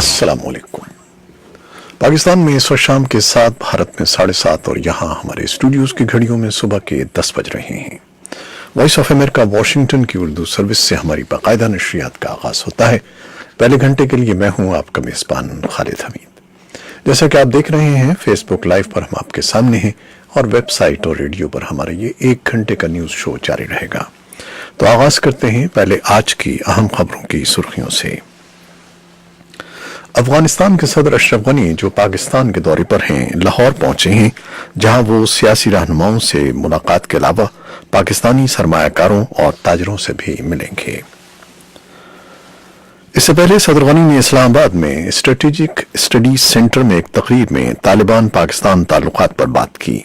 अस्सलाम वालेकुम। पाकिस्तान में इस वक्त शाम के 7, भारत में 7:30 और यहाँ हमारे स्टूडियोज की घड़ियों में सुबह के 10 बज रहे हैं। वॉइस ऑफ अमेरिका वाशिंगटन की उर्दू सर्विस से हमारी बाकायदा नशरियात का आगाज होता है। पहले घंटे के लिए मैं हूँ आपका मेज़बान खालिद हमीद। जैसा कि आप देख रहे हैं, फेसबुक लाइव पर हम आपके सामने हैं और वेबसाइट और रेडियो पर हमारा ये 1 घंटे का न्यूज़ शो जारी रहेगा। तो आगाज करते हैं पहले आज की अहम खबरों की सुर्खियों से। अफगानिस्तान के सदर अशरफ गनी जो पाकिस्तान के दौरे पर हैं, लाहौर पहुंचे हैं, जहां वो सियासी रहनुमाओं से मुलाकात के अलावा पाकिस्तानी सरमायाकारों और ताजरों से भी मिलेंगे। इससे पहले सदर गनी ने इस्लामाबाद में स्ट्रेटेजिक स्टडीज सेंटर में एक तकरीर में तालिबान पाकिस्तान ताल्लुकात पर बात की।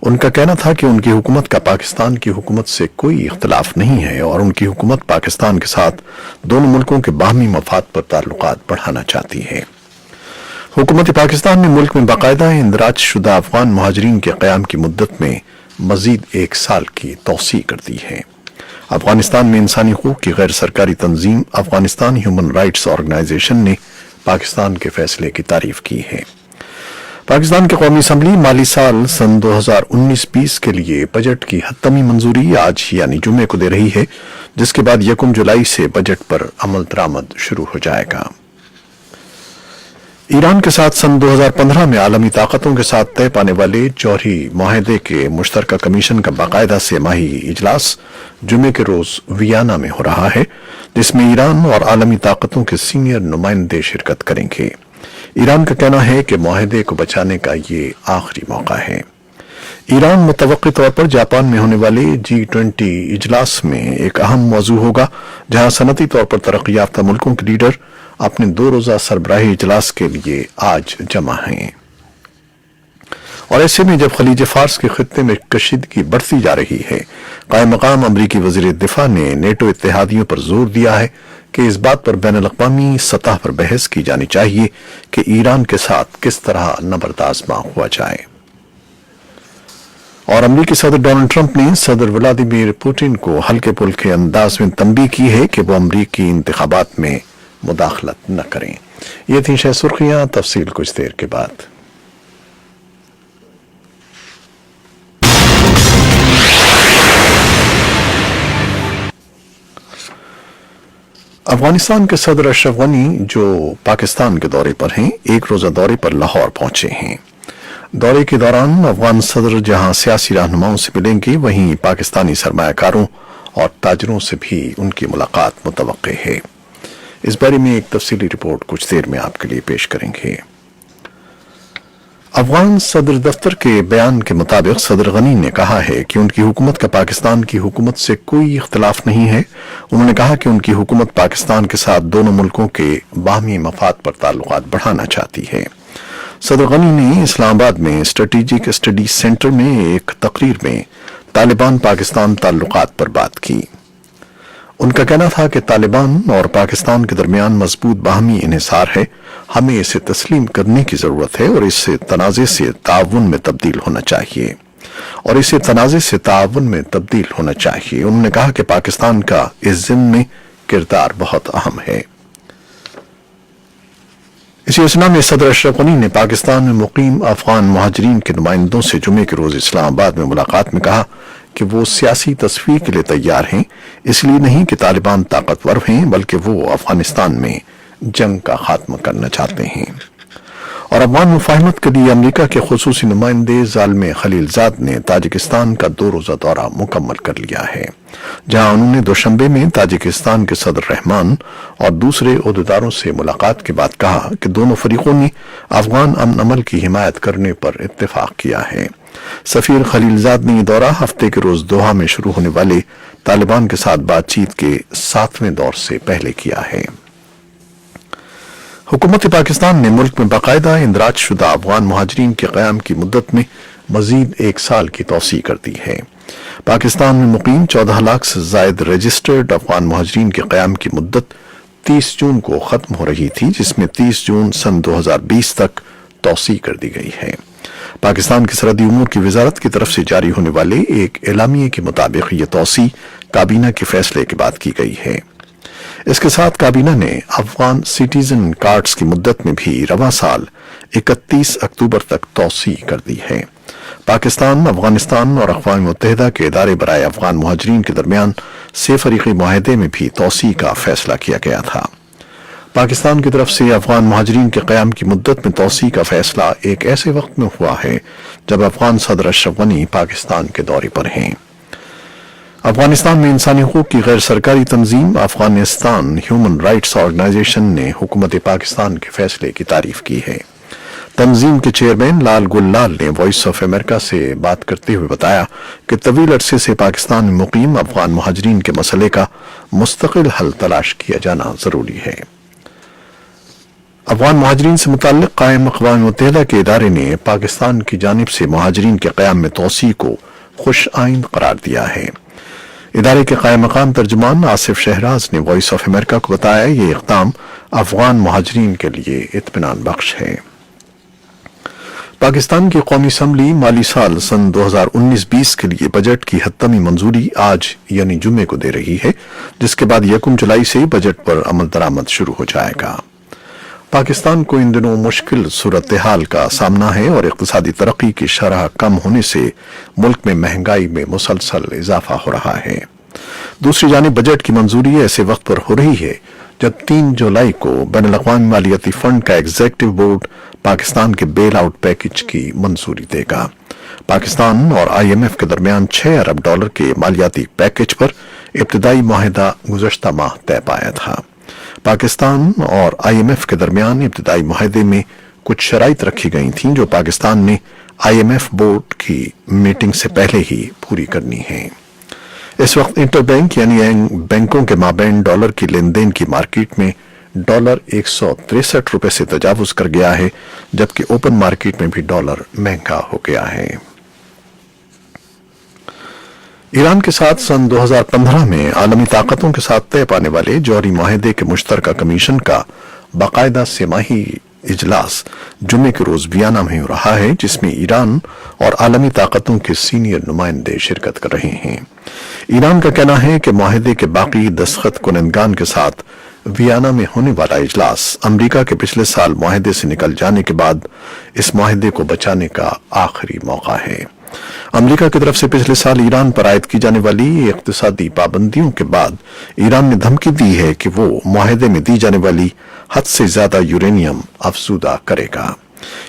उनका कहना था कि उनकी हुकूमत का पाकिस्तान की हुकूमत से कोई इख्तलाफ नहीं है और उनकी हुकूमत पाकिस्तान के साथ दोनों मुल्कों के बाहमी मफाद पर ताल्लुकात बढ़ाना चाहती है। हुकूमत पाकिस्तान ने मुल्क में बाकायदा इंदराज शुदा अफगान महाजरीन के क़याम की मुद्दत में मजीद 1 साल की तौसी कर दी है। अफगानिस्तान में इंसानी हकूक़ की गैर सरकारी तंजीम अफगानिस्तान ह्यूमन राइट्स ऑर्गेनाइजेशन ने पाकिस्तान के फैसले की तारीफ की है। पाकिस्तान की कौमी असम्बली माली साल सन 2019-20 के लिए बजट की हतमी मंजूरी आज यानी जुमे को दे रही है, जिसके बाद 1 जुलाई से बजट पर अमल दरामद शुरू हो जाएगा। ईरान के साथ सन 2015 में आलमी ताकतों के साथ तय पाने वाले जौहरी माहदे के मुश्तरका कमीशन का बाकायदा सेमाही इजलास जुमे के रोज वियना में हो रहा है, जिसमें ईरान और आलमी ताकतों के सीनियर नुमाइंदे शिरकत करेंगे। ईरान का कहना है कि माहदे को बचाने का ये आखिरी मौका है। ईरान मुतवक्की तौर पर जापान में होने वाले G20 इजलास में एक अहम मौजू होगा, जहां सनती तौर पर तरक्की याफ्ता मुल्कों के लीडर अपने 2 रोज़ा सरबराही इजलास के लिए आज जमा हैं। और ऐसे में जब खलीज फार्स के खित्ते में कशीदगी बढ़ती जा रही है, कायम मकाम अमरीकी वज़ीर दिफा ने नेटो इत्तेहादियों पर जोर दिया है कि इस बात पर बैनुल-अक़वामी सतह पर बहस की जानी चाहिए कि ईरान के साथ किस तरह नबरदाज़मा हुआ जाए। और अमरीकी सदर डोनाल्ड ट्रंप ने सदर व्लादिमीर पुतिन को हल्के पुल्के अंदाज में तंबीह की है कि वो अमरीकी इंतखाबात में मुदाखलत न करें। ये थी शह सुर्खियां, तफसील कुछ देर के बाद। अफगानिस्तान के सदर अशरफ गनी जो पाकिस्तान के दौरे पर हैं, 1 रोजा दौरे पर लाहौर पहुंचे हैं। दौरे के दौरान अफगान सदर जहां सियासी रहनुमाओं से मिलेंगे, वहीं पाकिस्तानी सरमायाकारों और ताजरों से भी उनकी मुलाकात मुतवक्के है। इस बारे में एक तफसीली रिपोर्ट कुछ देर में आपके लिए पेश करेंगे। अफगान सदर दफ्तर के बयान के मुताबिक सदर गनी ने कहा है कि उनकी हुकूमत का पाकिस्तान की हुकूमत से कोई इख्तलाफ नहीं है। उन्होंने कहा कि उनकी हुकूमत पाकिस्तान के साथ दोनों मुल्कों के बाहमी मफाद पर ताल्लुकात बढ़ाना चाहती है। सदर गनी ने इस्लामाबाद में स्ट्रेटेजिक स्टडीज सेंटर में एक तकरीर में तालिबान पाकिस्तान ताल्लुकात पर बात की। उनका कहना था कि तालिबान और पाकिस्तान के दरमियान मजबूत बाहमी इन्हिसार है, हमें इसे तस्लीम करने की जरूरत है और इससे तनाज़े से ताउन में तब्दील होना चाहिए उन्होंने कहा कि पाकिस्तान का इस ज़िम्मे में किरदार बहुत अहम है। इसी योजना में सदर अशरफ गनी ने पाकिस्तान में मुकीम अफगान महाजरीन के नुमाइंदों से जुमे के रोज इस्लामाबाद में मुलाकात में कहा कि वो सियासी तस्वीर के लिए तैयार हैं, इसलिए नहीं कि तालिबान ताकतवर हैं, बल्कि वो अफगानिस्तान में जंग का खात्मा करना चाहते हैं। और अफगान मुफाहमत के लिए अमरीका के खुसूसी नुमाइंदे ज़ालिम खलीलजाद ने ताजिकिस्तान का 2 रोज़ा दौरा मुकम्मल कर लिया है, जहां उन्होंने दोशंबे में ताजिकिस्तान के सदर रहमान और दूसरे ओहदेदारों से मुलाकात के बाद कहा कि दोनों फरीकों ने अफगान अमन अमल की हिमायत करने पर इत्तेफाक किया है। सफीर खलीलजाद ने यह दौरा हफ्ते के रोज दोहा में शुरू होने वाले तालिबान के साथ बातचीत के 7वें दौर से पहले किया है। हुकूमत पाकिस्तान ने मुल्क में बाकायदा इंदराज शुदा अफगान महाजरीन के क़याम की मुद्दत में मजीद 1 साल की तौसी कर दी है। पाकिस्तान में मुकीम 14 लाख से जायद रजिस्टर्ड अफगान महाजरीन के क़याम की मुद्दत 30 जून को ख़त्म हो रही थी, जिसमें 30 जून सन 2020 तक तौसी कर दी गई है। पाकिस्तान की सरहदी उमूर की वजारत की तरफ से जारी होने वाले एक एलामिये के मुताबिक ये तौसी काबीना के फैसले के बाद की गई है। इसके साथ काबीना ने अफगान सिटीजन कार्ड्स की मुद्दत में भी रवां साल 31 अक्टूबर तक तौसी कर दी है। पाकिस्तान, अफगानिस्तान और अक़वाम मुत्तहिदा के इदारे बराए अफगान मुहाजिरीन के दरमियान 6 फरीक़ी मुआहदे में भी तौसी का फैसला किया गया था। पाकिस्तान की तरफ से अफगान मुहाजिरीन के क़याम की मुद्दत में तौसी का फैसला एक ऐसे वक्त में हुआ है जब अफगान सदर अशरफ गनी पाकिस्तान के दौरे पर हैं। अफगानिस्तान में इंसानी हुकूक की गैर सरकारी तंजीम अफगानिस्तान ह्यूमन राइट्स ऑर्गेनाइजेशन ने हुकूमत पाकिस्तान के फैसले की तारीफ की है। तंजीम के चेयरमैन लाल गुललाल ने वॉइस ऑफ अमेरिका से बात करते हुए बताया कि तवील अरसे से पाकिस्तान में मुकीम अफगान मुहाजिरीन के मसले का मुस्तकिल हल तलाश किया जाना जरूरी है। अफगान मुहाजिरीन से मुताल्लिक कायम अक़वाम मुत्तहिदा के इदारे ने पाकिस्तान की जानिब से मुहाजिरीन के क़याम में तौसी को खुश आइंद करार दिया है। इदारे के कायम मकाम तर्जुमान आसिफ शहराज ने वॉइस ऑफ अमेरिका को बताया ये इक़दाम अफगान मुहाजिरीन के लिए इत्मीनान बख्श है। पाकिस्तान की कौमी असम्बली माली साल सन 2019-20 के लिए बजट की हतमी मंजूरी आज यानी जुम्मे को दे रही है, जिसके बाद 1 जुलाई से बजट पर अमल दरामद शुरू हो जाएगा। पाकिस्तान को इन दिनों मुश्किल सूरत हाल का सामना है और इक़्तिसादी तरक्की की शरह कम होने से मुल्क में महंगाई में मुसलसल इजाफा हो रहा है। दूसरी जानिब बजट की मंजूरी ऐसे वक्त पर हो रही है जब 3 जुलाई को बैनुल-अक़वामी मालियाती फंड का एग्जीक्यूटिव बोर्ड पाकिस्तान के बेल आउट पैकेज की मंजूरी देगा। पाकिस्तान और IMF के दरमियान $6 अरब के मालियाती पैकेज पर इब्तिदाई मुआहदा गुज़श्ता माह तय पाया था। पाकिस्तान और IMF के दरमियान इब्तिदाई मुआहदे में कुछ शराइत रखी गई थीं जो पाकिस्तान ने IMF बोर्ड की मीटिंग से पहले ही पूरी करनी है। इस वक्त इंटरबैंक यानी बैंकों के माबैन डॉलर की लेन देन की मार्केट में डॉलर 163 रुपए से तजावुज कर गया है, जबकि ओपन मार्केट में भी डॉलर महंगा हो गया है। ईरान के साथ सन 2015 में आलमी ताकतों के साथ तय पाने वाले जौहरी मुआहदे के मुश्तरका कमीशन का बाकायदा सेमाही इजलास जुम्मे के रोज वियना में हो रहा है, जिसमें ईरान और आलमी ताकतों के सीनियर नुमाइंदे शिरकत कर रहे हैं। ईरान का कहना है कि मुआहदे के बाकी दस्तखत कुनंदगान के साथ वियना में होने वाला इजलास अमरीका के पिछले साल मुआहदे से निकल जाने के बाद इस मुआहदे को बचाने का आखिरी मौका है। अमरीका की तरफ से पिछले साल ईरान पर आयद की जाने वाली इक़्तिसादी पाबंदियों के बाद ईरान ने धमकी दी है कि वो मुआहदे में दी जाने वाली हद से ज्यादा यूरेनियम अफजूदा करेगा।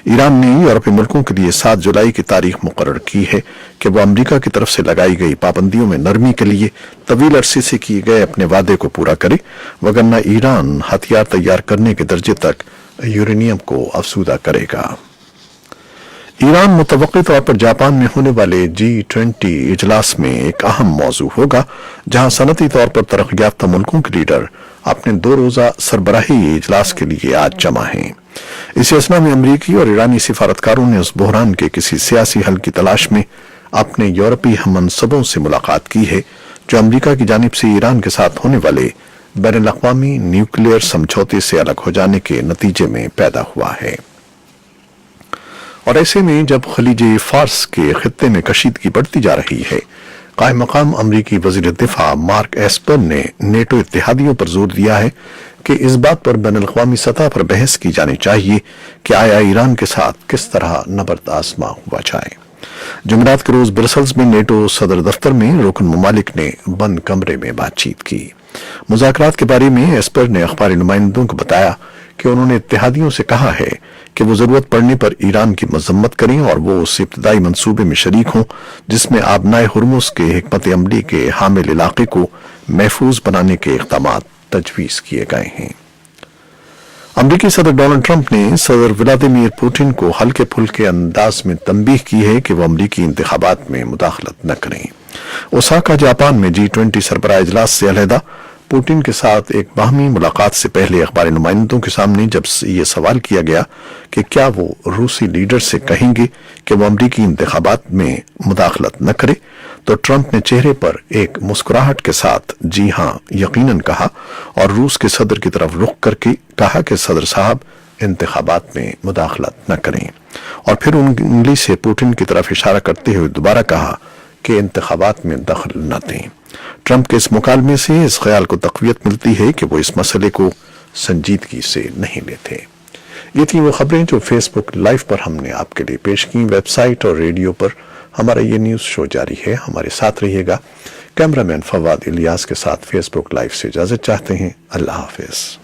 ईरान ने यूरोपीय मुल्कों के लिए 7 जुलाई की तारीख मुकर्रर की है कि वो अमरीका की तरफ से लगाई गई पाबंदियों में नरमी के लिए तवील अरसे से किए गए अपने वादे को पूरा करे, वगरना ईरान हथियार तैयार करने के दर्जे तक यूरेनियम को अफजूदा करेगा। ईरान मुतवक्की तौर पर जापान में होने वाले G20 इजलास में एक अहम मौजू होगा, जहां सनती तौर पर तरक्की याफ्ता मुल्कों के लीडर अपने 2 रोजा सरबराही इजलास के लिए आज जमा हैं। इस असना में अमरीकी और ईरानी सिफारतकारों ने उस बहरान के किसी सियासी हल की तलाश में अपने यूरोपीय हममनसबों से मुलाकात की है, जो अमरीका की जानिब से ईरान के साथ होने वाले बैनुल-अक़वामी न्यूक्लियर समझौते से अलग हो जाने के नतीजे में पैदा हुआ है। और ऐसे में जब खलीज फार्स के खित्ते में कशीदगी बढ़ती जा रही है, कायम मकाम अमरीकी वजीर दिफा मार्क एस्पर ने नेटो इत्तेहादियों पर जोर दिया है कि इस बात पर बैनुल-अक़वामी सतह पर बहस की जानी चाहिए कि आया ईरान के साथ किस तरह नबर्द आजमा हुआ जाए। जुमेरात के रोज ब्रसल्स में नेटो सदर दफ्तर में रुकन ममालिक ने बंद कमरे में बातचीत की। मुज़ाकरात के बारे में एस्पर ने अखबारी नुमाइंदों को बताया कि उन्होंने इत्तेहादियों से कहा है कि वो जरूरत पड़ने पर ईरान की मजम्मत करें और वो उस इब्तिदाई मंसूबे में शरीक हों जिसमें आबनाए हुर्मुस के हिकमत अमली के हामिल इलाके को महफूज बनाने के इक़दामात तजवीज़ किए गए हैं। अमरीकी सदर डोनाल्ड ट्रंप ने सदर व्लादिमीर पुतिन को हल्के फुल्के अंदाज में तंबीह की है कि वह अमरीकी इंतखाबात में मुदाखलत न करें। ओसाका जापान में G20 सरबराह इजलास से अलहदा पुतिन के साथ एक बाहमी मुलाकात से पहले अखबारी नुमाइंदों के सामने जब ये सवाल किया गया कि क्या वो रूसी लीडर से कहेंगे कि वो अमरीकी इंतखाबात में मुदाखलत न करे, तो ट्रंप ने चेहरे पर एक मुस्कुराहट के साथ जी हां यकीनन कहा और रूस के सदर की तरफ रुख करके कहा कि सदर साहब इंतखाबात में मुदाखलत न करें, और फिर उंगली से पुतिन की तरफ इशारा करते हुए दोबारा कहा कि इंतखाबात में दखल न दें। ट्रंप के इस मुकालमे से इस ख्याल को तक़वियत मिलती है कि वो इस मसले को संजीदगी से नहीं लेते। ये थी वो खबरें जो फेसबुक लाइव पर हमने आपके लिए पेश की। वेबसाइट और रेडियो पर हमारा ये न्यूज़ शो जारी है, हमारे साथ रहिएगा। कैमरामैन फवाद इलियास के साथ फेसबुक लाइव से इजाज़त चाहते हैं। अल्लाह हाफिज़।